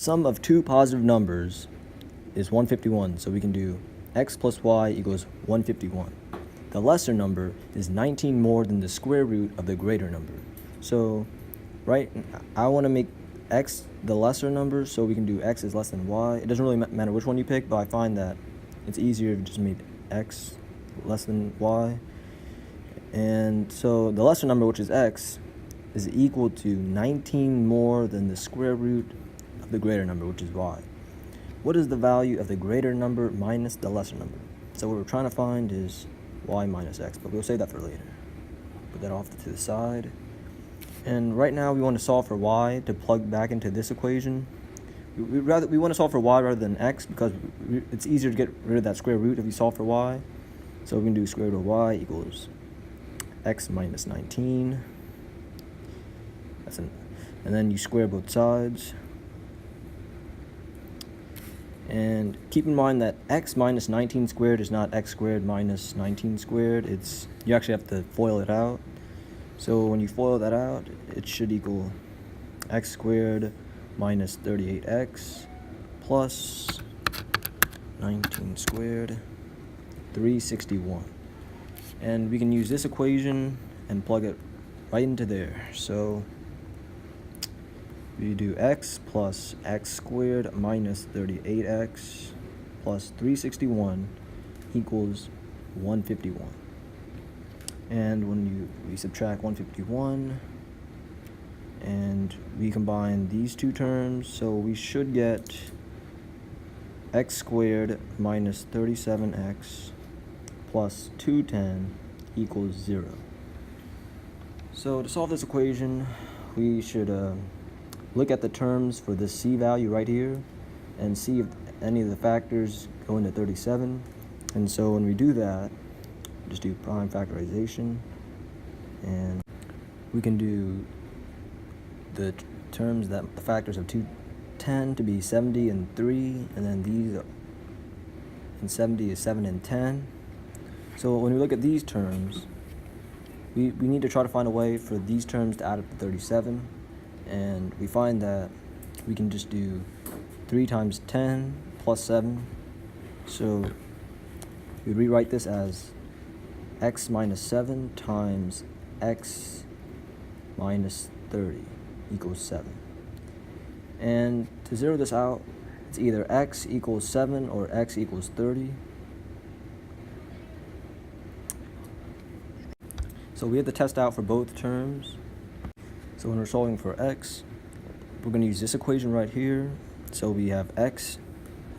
Sum of two positive numbers is 151, so we can do x plus y equals 151. The lesser number is 19 more than the square root of the greater number. So, right, I want to make x the lesser number, so we can do x is less than y. It doesn't really matter which one you pick, but I find that it's easier to just make x less than y. And so the lesser number, which is x, is equal to 19 more than the square root of the greater number, which is y. What is the value of the greater number minus the lesser number? So what we're trying to find is y minus x, but we'll save that for later. Put that off to the side. And right now we want to solve for y to plug back into this equation. We want to solve for y rather than x because it's easier to get rid of that square root if you solve for y. So we can do square root of y equals x minus 19. And then you square both sides. And keep in mind that x minus 19 squared is not x squared minus 19 squared. You actually have to FOIL it out. So when you FOIL that out, it should equal x squared minus 38x plus 19 squared, 361. And we can use this equation and plug it right into there. So we do x plus x squared minus 38x plus 361 equals 151. And when we subtract 151 and we combine these two terms, so we should get x squared minus 37x plus 210 equals 0. So to solve this equation, we should look at the terms for this c value right here and see if any of the factors go into 37. And so when we do that, just do prime factorization, and we can do the terms that the factors of 210 to be 70 and 3, and then these and 70 is 7 and 10. So when we look at these terms, we need to try to find a way for these terms to add up to 37. And we find that we can just do 3 times 10 plus 7. So we rewrite this as x minus 7 times x minus 30 equals 7. And to zero this out, it's either x equals 7 or x equals 30. So we have to test out for both terms. So when we're solving for x, we're going to use this equation right here. So we have x,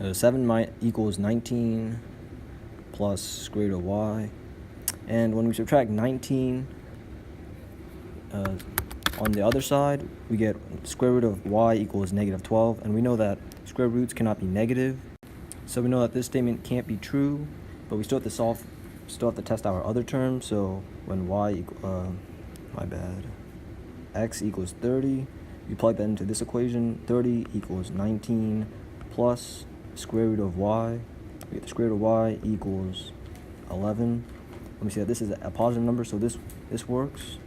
7 equals 19 plus square root of y. And when we subtract 19 on the other side, we get square root of y equals negative 12. And we know that square roots cannot be negative. So we know that this statement can't be true, but we still have to test our other terms. So when y x equals 30, you plug that into this equation. 30 equals 19 plus square root of y. We get the square root of y equals 11. Let me see that this is a positive number, so this works.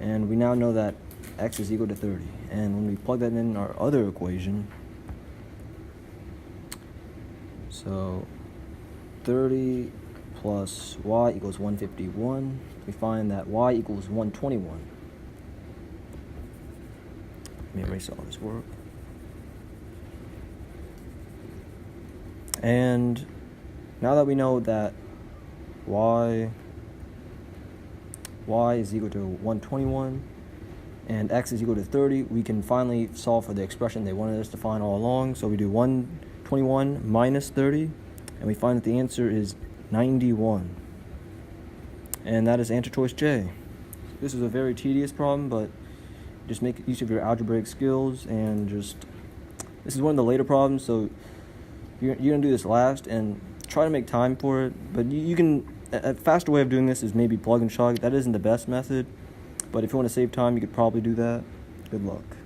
And we now know that x is equal to 30. And when we plug that in our other equation, so 30 plus y equals 151, we find that y equals 121. Let me erase all this work. And now that we know that y is equal to 121 and x is equal to 30, we can finally solve for the expression they wanted us to find all along. So we do 121 minus 30, and we find that the answer is 91. And that is answer choice J. This is a very tedious problem, but just make use of your algebraic skills, and this is one of the later problems, so you're going to do this last and try to make time for it. But you can, a faster way of doing this is maybe plug and chug. That isn't the best method, but if you want to save time, you could probably do that. Good luck.